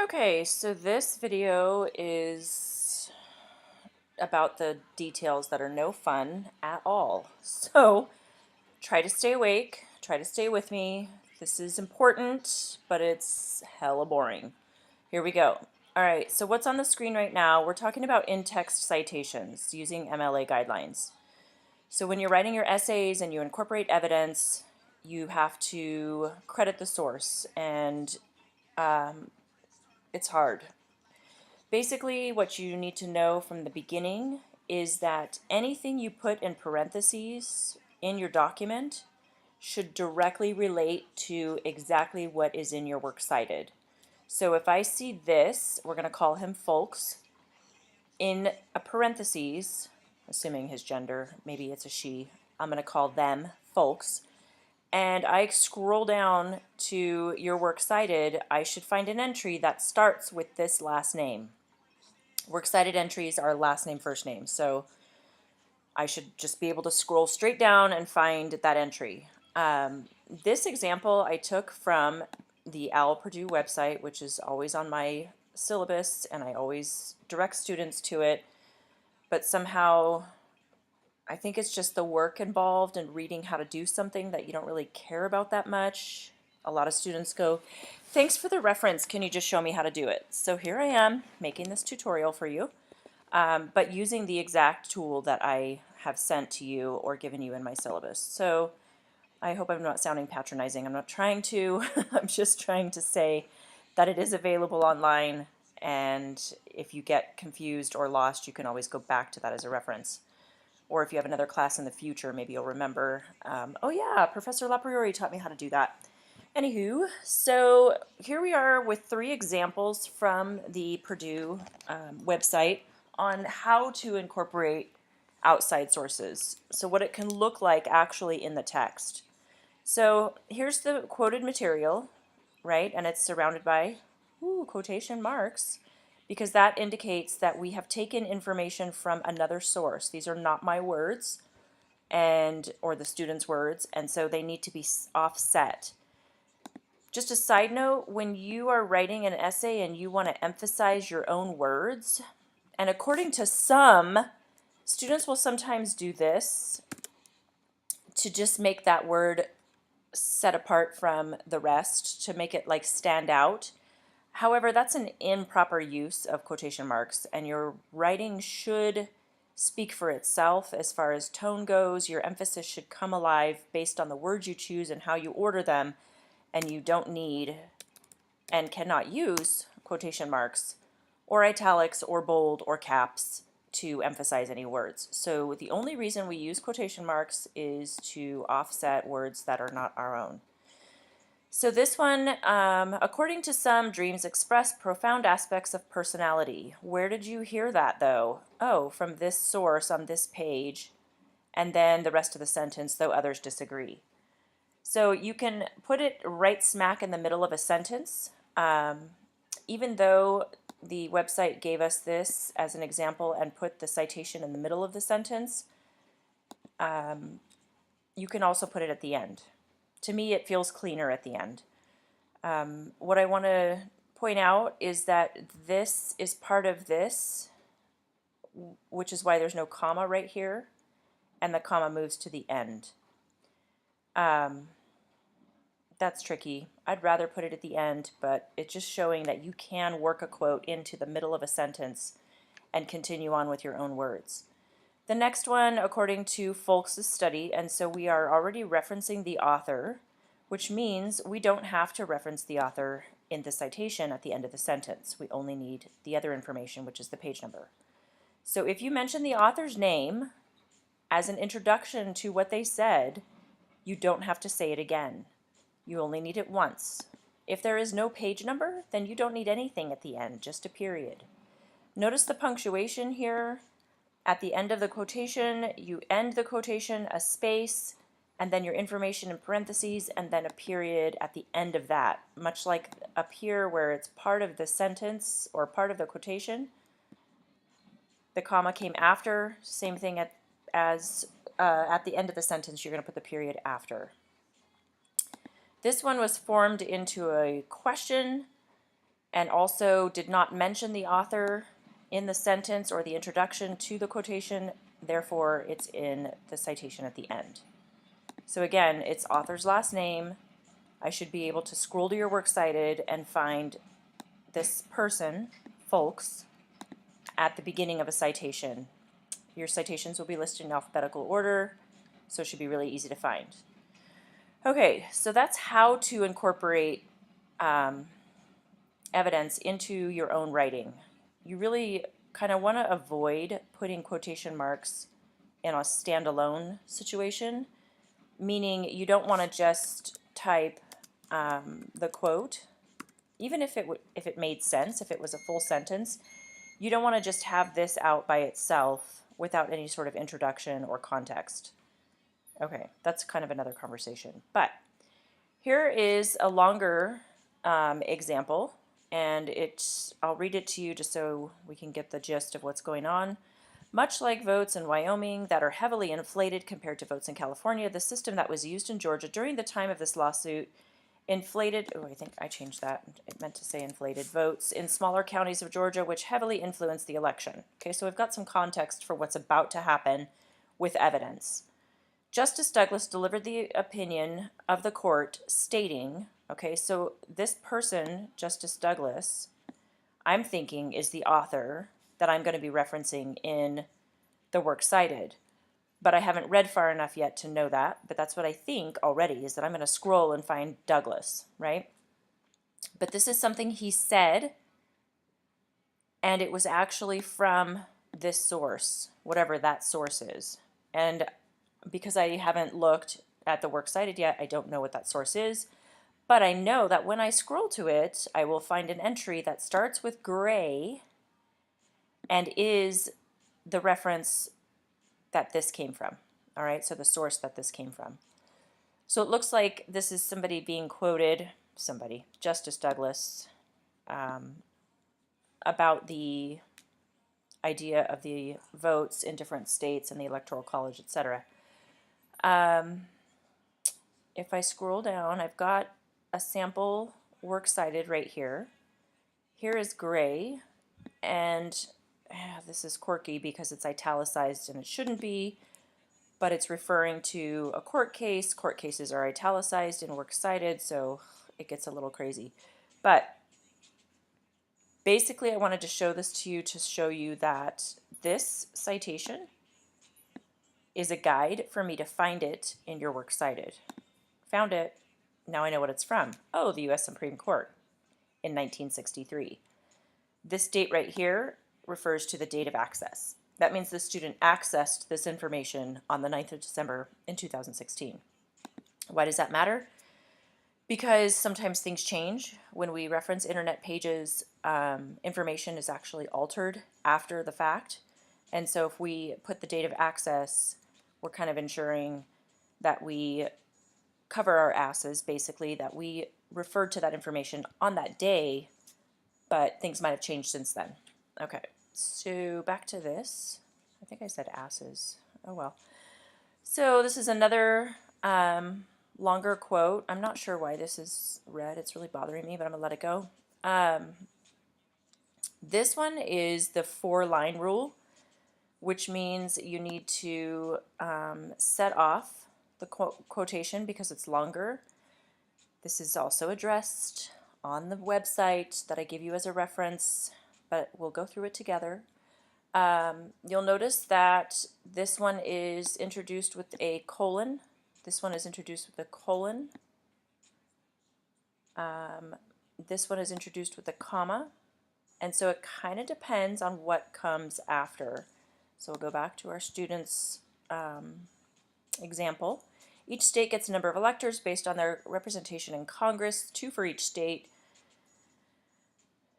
Okay, so this video is about the details that are no fun at all. So try to stay awake, try to stay with me. This is important, but it's hella boring. Here we go. All right, so what's on the screen right now? We're talking about in-text citations using MLA guidelines. So when you're writing your essays and you incorporate evidence, you have to credit the source, and it's hard. Basically, what you need to know from the beginning is that anything you put in parentheses in your document should directly relate to exactly what is in your works cited. So if I see this, we're going to call him folks, in a parentheses, assuming his gender, maybe it's a she, I'm going to call them folks, and I scroll down to your works cited, I should find an entry that starts with this last name. Works cited entries are last name, first name. So I should just be able to scroll straight down and find that entry. This example I took from the OWL Purdue website, which is always on my syllabus, and I always direct students to it. But somehow I think it's just the work involved in reading how to do something that you don't really care about that much. A lot of students go, thanks for the reference, can you just show me how to do it? So here I am making this tutorial for you, but using the exact tool that I have sent to you or given you in my syllabus. So I hope I'm not sounding patronizing. I'm not trying to. I'm just trying to say that it is available online, and if you get confused or lost, you can always go back to that as a reference. Or if you have another class in the future, maybe you'll remember, oh yeah, Professor LaPriori taught me how to do that. Anywho, so here we are with 3 examples from the Purdue website on how to incorporate outside sources. So what it can look like actually in the text. So here's the quoted material, right? And it's surrounded by quotation marks, because that indicates that we have taken information from another source. These are not my words or the student's words, and so they need to be offset. Just a side note, when you are writing an essay and you want to emphasize your own words, and according to some, students will sometimes do this to just make that word set apart from the rest, to make it like stand out. However, that's an improper use of quotation marks, and your writing should speak for itself as far as tone goes. Your emphasis should come alive based on the words you choose and how you order them, and you don't need and cannot use quotation marks or italics or bold or caps to emphasize any words. So the only reason we use quotation marks is to offset words that are not our own. So this one, according to some, dreams express profound aspects of personality. Where did you hear that, though? Oh, from this source on this page, and then the rest of the sentence, though others disagree. So you can put it right smack in the middle of a sentence. Even though the website gave us this as an example and put the citation in the middle of the sentence, you can also put it at the end. To me, it feels cleaner at the end. What I want to point out is that this is part of this, which is why there's no comma right here, and the comma moves to the end. That's tricky. I'd rather put it at the end, but it's just showing that you can work a quote into the middle of a sentence and continue on with your own words. The next one, according to Folks' study, and so we are already referencing the author, which means we don't have to reference the author in the citation at the end of the sentence. We only need the other information, which is the page number. So if you mention the author's name as an introduction to what they said, you don't have to say it again. You only need it once. If there is no page number, then you don't need anything at the end, just a period. Notice the punctuation here. At the end of the quotation, you end the quotation, a space, and then your information in parentheses, and then a period at the end of that. Much like up here where it's part of the sentence or part of the quotation, the comma came after. Same thing as at the end of the sentence, you're going to put the period after. This one was formed into a question, and also did not mention the author in the sentence or the introduction to the quotation, therefore it's in the citation at the end. So again, it's author's last name. I should be able to scroll to your works cited and find this person, folks, at the beginning of a citation. Your citations will be listed in alphabetical order, so it should be really easy to find. Okay, so that's how to incorporate evidence into your own writing. You really kind of want to avoid putting quotation marks in a standalone situation, meaning you don't want to just type the quote, even if it made sense, if it was a full sentence. You don't want to just have this out by itself without any sort of introduction or context. Okay, that's kind of another conversation. But here is a longer example, and I'll read it to you just so we can get the gist of what's going on. Much like votes in Wyoming that are heavily inflated compared to votes in California, the system that was used in Georgia during the time of this lawsuit inflated, I think I changed that. It meant to say inflated votes in smaller counties of Georgia, which heavily influenced the election. Okay, so we've got some context for what's about to happen with evidence. Justice Douglas delivered the opinion of the court stating, okay, so this person, Justice Douglas, I'm thinking is the author that I'm going to be referencing in the work cited. But I haven't read far enough yet to know that, but that's what I think already, is that I'm going to scroll and find Douglas, right? But this is something he said, and it was actually from this source, whatever that source is. And because I haven't looked at the work cited yet, I don't know what that source is, but I know that when I scroll to it, I will find an entry that starts with gray and is the reference that this came from. All right, so the source that this came from. So it looks like this is somebody being quoted, Justice Douglas, about the idea of the votes in different states and the Electoral College, etc. If I scroll down, I've got a sample works cited right here. Here is gray, and this is quirky because it's italicized and it shouldn't be, but it's referring to a court case. Court cases are italicized in works cited, so it gets a little crazy. But basically, I wanted to show this to you to show you that this citation is a guide for me to find it in your works cited. Found it. Now I know what it's from. Oh, the U.S. Supreme Court in 1963. This date right here refers to the date of access. That means the student accessed this information on the 9th of December in 2016. Why does that matter? Because sometimes things change. When we reference internet pages, information is actually altered after the fact. And so if we put the date of access, we're kind of ensuring that we cover our asses, basically, that we referred to that information on that day, but things might have changed since then. Okay, so back to this. I think I said asses. Oh well. So this is another longer quote. I'm not sure why this is red. It's really bothering me, but I'm going to let it go. This one is the 4-line rule, which means you need to set off the quotation because it's longer. This is also addressed on the website that I give you as a reference, but we'll go through it together. You'll notice that this one is introduced with a colon. This one is introduced with a colon. This one is introduced with a comma. And so it kind of depends on what comes after. So we'll go back to our students' example. Each state gets a number of electors based on their representation in Congress, 2 for each state.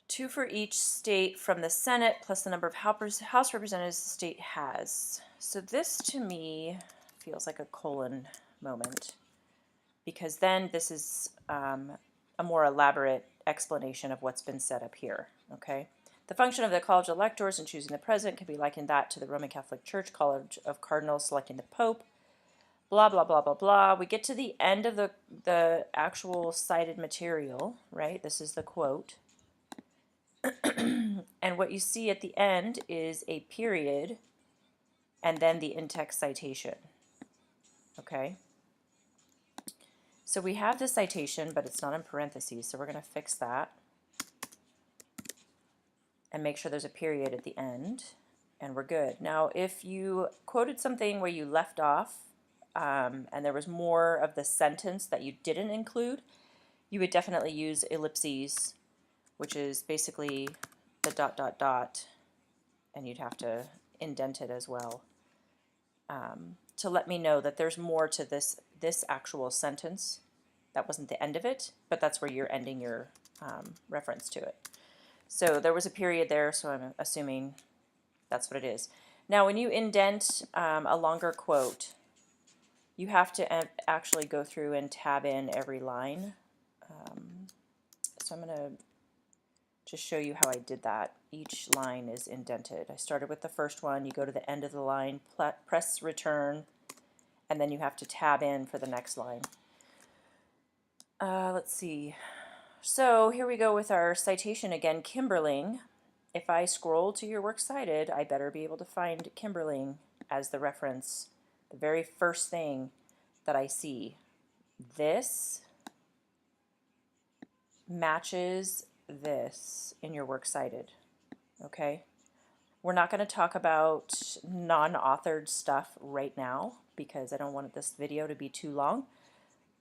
2 for each state from the Senate, plus the number of House representatives the state has. So this, to me, feels like a colon moment, because then this is a more elaborate explanation of what's been set up here, okay? The function of the College of Electors in choosing the president can be likened that to the Roman Catholic Church College of Cardinals selecting the Pope, blah, blah, blah, blah, blah. We get to the end of the actual cited material, right? This is the quote. And what you see at the end is a period and then the in-text citation. Okay? So we have the citation, but it's not in parentheses, so we're going to fix that and make sure there's a period at the end, and we're good. Now, if you quoted something where you left off and there was more of the sentence that you didn't include, you would definitely use ellipses, which is basically the dot, dot, dot, and you'd have to indent it as well to let me know that there's more to this actual sentence. That wasn't the end of it, but that's where you're ending your reference to it. So there was a period there, so I'm assuming that's what it is. Now, when you indent a longer quote, you have to actually go through and tab in every line. So I'm going to just show you how I did that. Each line is indented. I started with the first one. You go to the end of the line, press return, and then you have to tab in for the next line. Let's see. So here we go with our citation again, Kimberling. If I scroll to your works cited, I better be able to find Kimberling as the reference, the very first thing that I see. This matches this in your works cited. Okay? We're not going to talk about non-authored stuff right now because I don't want this video to be too long,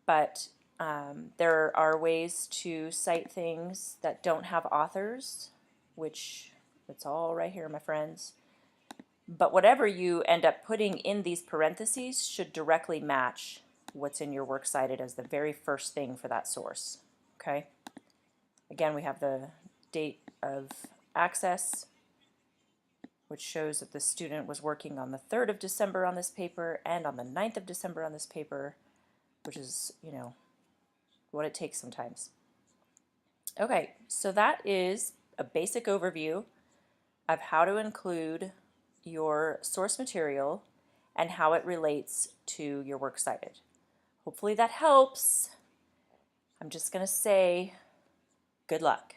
but there are ways to cite things that don't have authors, which it's all right here, my friends. But whatever you end up putting in these parentheses should directly match what's in your works cited as the very first thing for that source. Okay? Again, we have the date of access, which shows that the student was working on the 3rd of December on this paper and on the 9th of December on this paper, which is, you know, what it takes sometimes. Okay, so that is a basic overview of how to include your source material and how it relates to your works cited. Hopefully that helps. I'm just going to say good luck.